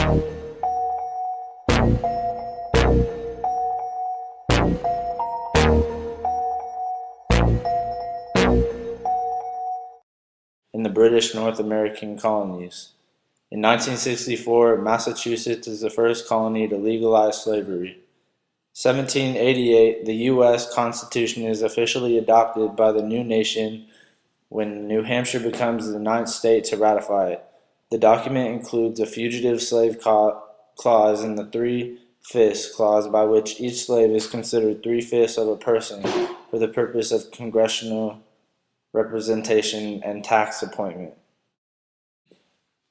in the British North American colonies. In 1964, Massachusetts is the first colony to legalize slavery. 1788, the U.S. Constitution is officially adopted by the new nation when New Hampshire becomes the ninth state to ratify it. The document includes a fugitive slave clause and the three-fifths clause, by which each slave is considered three-fifths of a person for the purpose of congressional representation and tax appointment.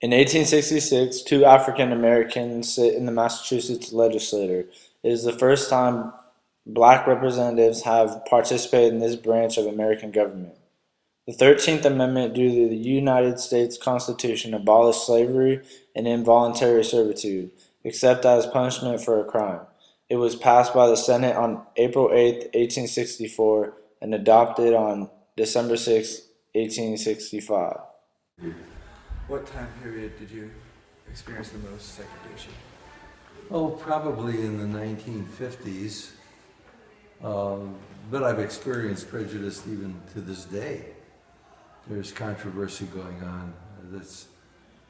In 1866, two African Americans sit in the Massachusetts legislature. It is the first time black representatives have participated in this branch of American government. The 13th Amendment to the United States Constitution abolished slavery and involuntary servitude, except as punishment for a crime. It was passed by the Senate on April 8, 1864, and adopted on December 6, 1865. What time period did you experience the most segregation? Oh, probably in the 1950s, but I've experienced prejudice even to this day. There's controversy going on that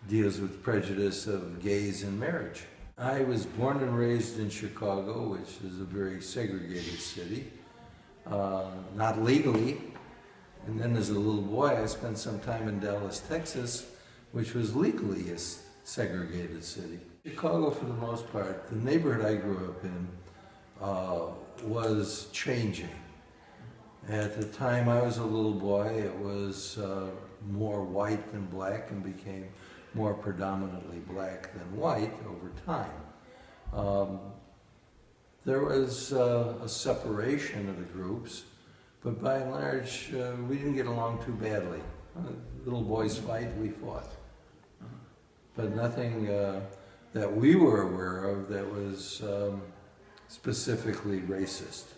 deals with prejudice of gays in marriage. I was born and raised in Chicago, which is a very segregated city, not legally. And then as a little boy, I spent some time in Dallas, Texas, which was legally a segregated city. Chicago, for the most part, the neighborhood I grew up in was changing. At the time I was a little boy, it was more white than black and became more predominantly black than white over time. There was a separation of the groups, but by and large, we didn't get along too badly. Little boys fight, we fought. But nothing that we were aware of that was specifically racist.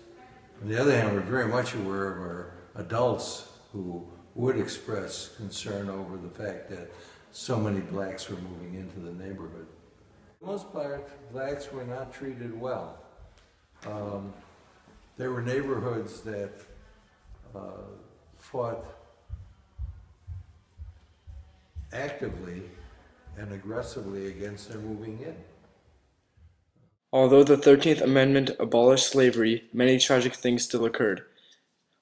On the other hand, we're very much aware of our adults who would express concern over the fact that so many blacks were moving into the neighborhood. For the most part, blacks were not treated well. There were neighborhoods that fought actively and aggressively against their moving in. Although the 13th Amendment abolished slavery, many tragic things still occurred,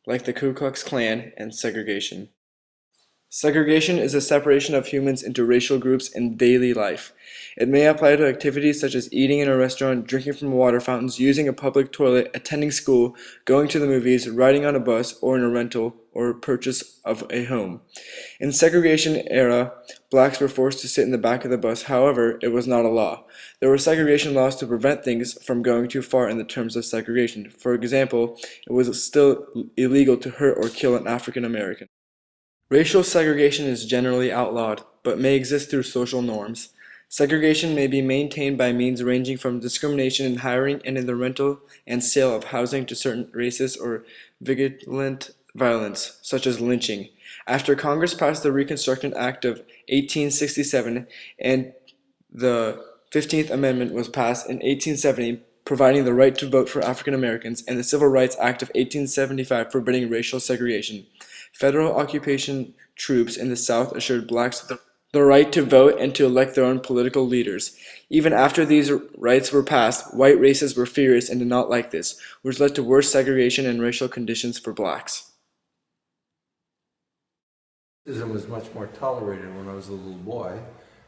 like the Ku Klux Klan and segregation. Segregation is a separation of humans into racial groups in daily life. It may apply to activities such as eating in a restaurant, drinking from water fountains, using a public toilet, attending school, going to the movies, riding on a bus, or in a rental or purchase of a home. In segregation era, blacks were forced to sit in the back of the bus. However, it was not a law. There were segregation laws to prevent things from going too far in the terms of segregation. For example, it was still illegal to hurt or kill an African American. Racial segregation is generally outlawed, but may exist through social norms. Segregation may be maintained by means ranging from discrimination in hiring and in the rental and sale of housing to certain racist or violent violence, such as lynching. After Congress passed the Reconstruction Act of 1867 and the 15th Amendment was passed in 1870, providing the right to vote for African Americans, and the Civil Rights Act of 1875 forbidding racial segregation, federal occupation troops in the South assured blacks the right to vote and to elect their own political leaders. Even after these rights were passed, white racists were furious and did not like this, which led to worse segregation and racial conditions for blacks. Racism was much more tolerated when I was a little boy,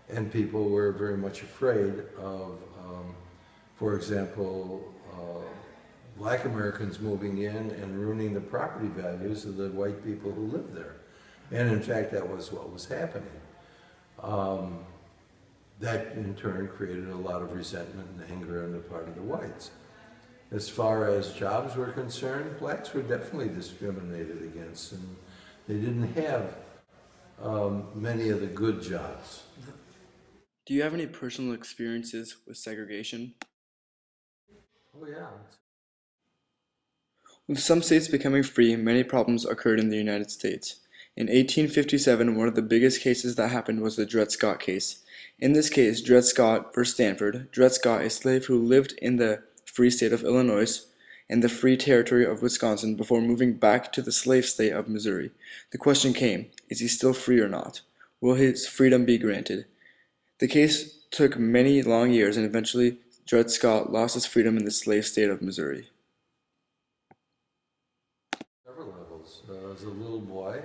and people were very much afraid of, for example, black Americans moving in and ruining the property values of the white people who lived there. And in fact, that was what was happening. That in turn created a lot of resentment and anger on the part of the whites. As far as jobs were concerned, blacks were definitely discriminated against, and they didn't have many of the good jobs. Do you have any personal experiences with segregation? Oh yeah. With some states becoming free, many problems occurred in the United States. In 1857, one of the biggest cases that happened was the Dred Scott case. In this case, Dred Scott v. Stanford, Dred Scott, a slave who lived in the free state of Illinois and the free territory of Wisconsin before moving back to the slave state of Missouri. The question came, is he still free or not? Will his freedom be granted? The case took many long years, and eventually Dred Scott lost his freedom in the slave state of Missouri. Several levels. As a little boy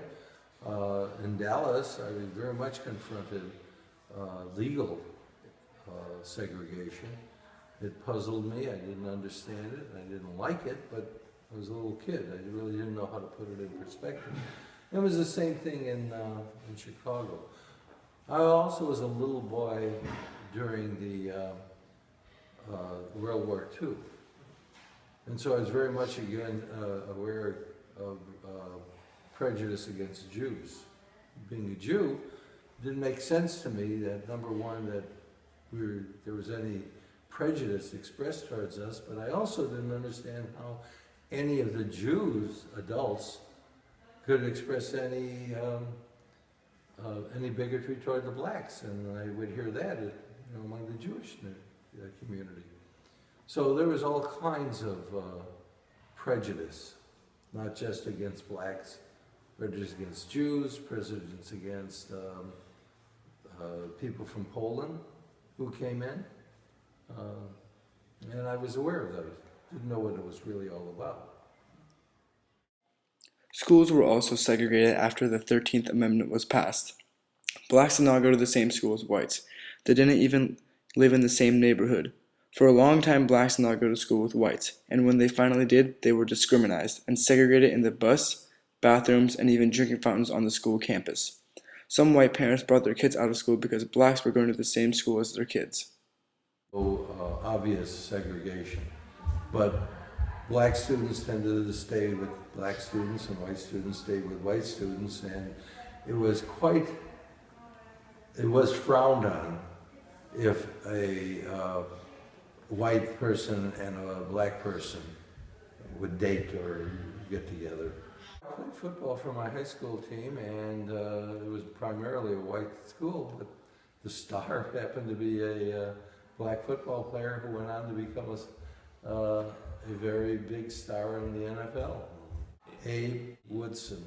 in Dallas, I was very much confronted legal segregation. It puzzled me. I didn't understand it. I didn't like it, but I was a little kid. I really didn't know how to put it in perspective. It was the same thing in Chicago. I also was a little boy during the World War II. And so I was very much aware of prejudice against Jews. Being a Jew, it didn't make sense to me that, number one, that there was any prejudice expressed towards us, but I also didn't understand how any of the Jews, adults, could express any bigotry toward the blacks, and I would hear that among the Jewish community. So there was all kinds of prejudice, not just against blacks, prejudice against Jews, prejudice against people from Poland who came in, and I was aware of those. Didn't know what it was really all about. Schools were also segregated after the 13th Amendment was passed. Blacks did not go to the same school as whites. They didn't even live in the same neighborhood. For a long time, blacks did not go to school with whites, and when they finally did, they were discriminated and segregated in the bus, bathrooms, and even drinking fountains on the school campus. Some white parents brought their kids out of school because blacks were going to the same school as their kids. Obvious segregation, but black students tended to stay with black students and white students stayed with white students, and it was frowned on if a white person and a black person would date or get together. I played football for my high school team, and it was primarily a white school, but the star happened to be a black football player who went on to become a very big star in the NFL. Abe Woodson.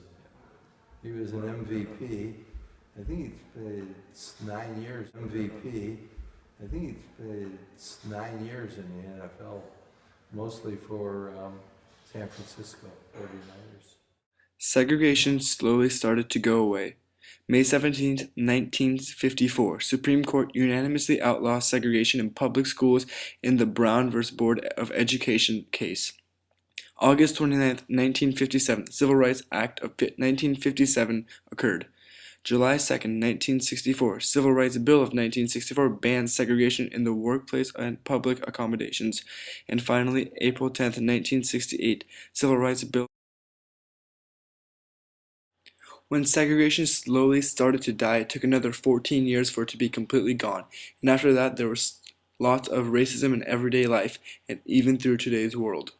He was an MVP. I think he played 9 years MVP. I think he played 9 years in the NFL, mostly for San Francisco 49ers. Segregation slowly started to go away. May 17, 1954, Supreme Court unanimously outlawed segregation in public schools in the Brown v. Board of Education case. August 29, 1957, Civil Rights Act of 1957 occurred. July 2, 1964, Civil Rights Bill of 1964 banned segregation in the workplace and public accommodations. And finally, April 10, 1968, Civil Rights Bill. When segregation slowly started to die, it took another 14 years for it to be completely gone. And after that, there was lots of racism in everyday life, and even through today's world.